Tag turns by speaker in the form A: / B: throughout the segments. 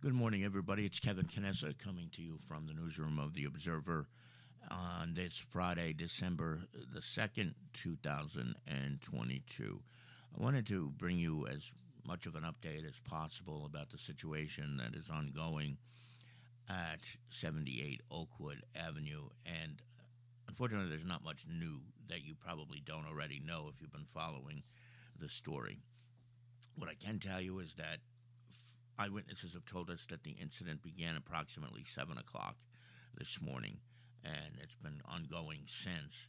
A: Good morning, everybody. It's Kevin Knessa coming to you from the newsroom of The Observer on this Friday, December the 2nd, 2022. I wanted to bring you as much of an update as possible about the situation that is ongoing at 78 Oakwood Avenue. And unfortunately, there's not much new that you probably don't already know if you've been following the story. What I can tell you is that eyewitnesses have told us that the incident began approximately 7 o'clock this morning, and it's been ongoing since.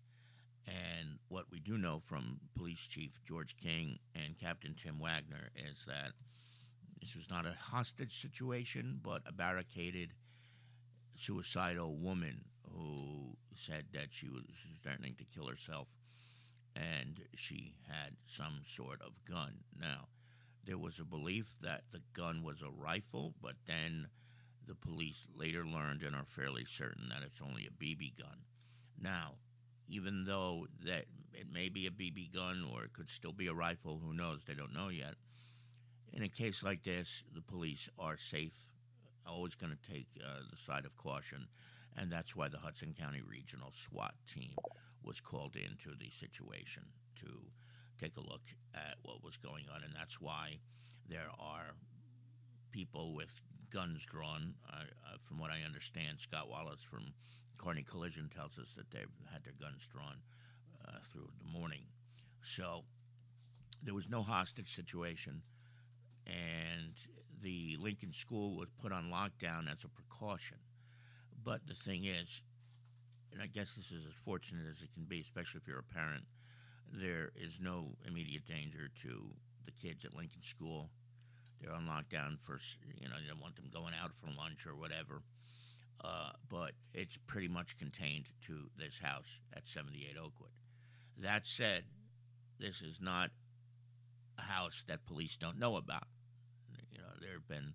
A: And what we do know from Police Chief George King and Captain Tim Wagner is that this was not a hostage situation, but a barricaded suicidal woman who said that she was threatening to kill herself and she had some sort of gun. Now, there was a belief that the gun was a rifle, but then the police later learned and are fairly certain that it's only a BB gun. Now, even though that it may be a BB gun or it could still be a rifle, who knows? They don't know yet. In a case like this, the police are safe, always going to take the side of caution, and that's why the Hudson County Regional SWAT team was called into the situation to take a look at what was going on, and that's why there are people with guns drawn. From what I understand, Scott Wallace from Kearny Collision tells us that they've had their guns drawn through the morning. So there was no hostage situation, and the Lincoln School was put on lockdown as a precaution. But the thing is, and I guess this is as fortunate as it can be, especially if you're a parent, there is no immediate danger to the kids at Lincoln School. They're on lockdown for, you don't want them going out for lunch or whatever. But it's pretty much contained to this house at 78 Oakwood. That said, this is not a house that police don't know about. There have been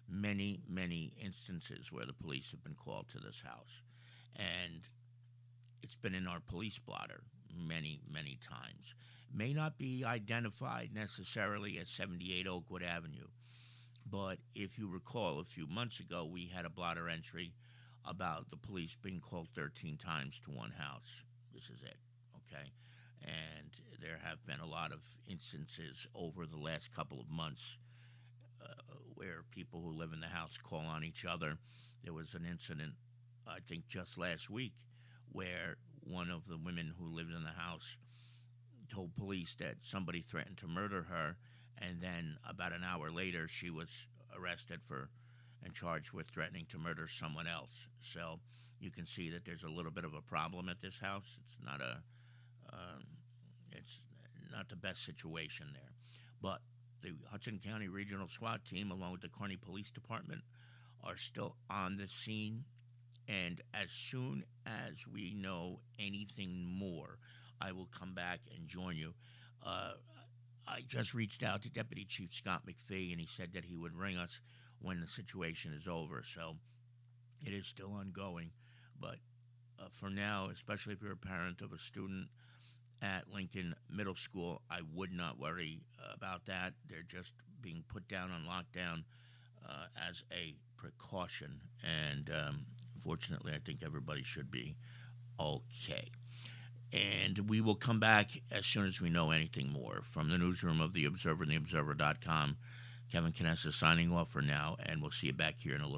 A: many, many instances where the police have been called to this house. And it's been in our police blotter many, many times. May not be identified necessarily as 78 Oakwood Avenue, but if you recall, a few months ago, we had a blotter entry about the police being called 13 times to one house. This is it, okay? And there have been a lot of instances over the last couple of months where people who live in the house call on each other. There was an incident, I think just last week, where one of the women who lived in the house told police that somebody threatened to murder her, and then about an hour later she was arrested for and charged with threatening to murder someone else. So you can see that there's a little bit of a problem at this house. It's not the best situation there. But the Hudson County Regional SWAT team, along with the Kearny Police Department, are still on the scene. And as soon as we know anything more, I will come back and join you. I just reached out to Deputy Chief Scott McPhee, and he said that he would ring us when the situation is over. So it is still ongoing. But for now, especially if you're a parent of a student at Lincoln Middle School, I would not worry about that. They're just being put down on lockdown as a precaution. And fortunately, I think everybody should be okay. And we will come back as soon as we know anything more. From the newsroom of The Observer and TheObserver.com, Kevin Knessa signing off for now, and we'll see you back here in a little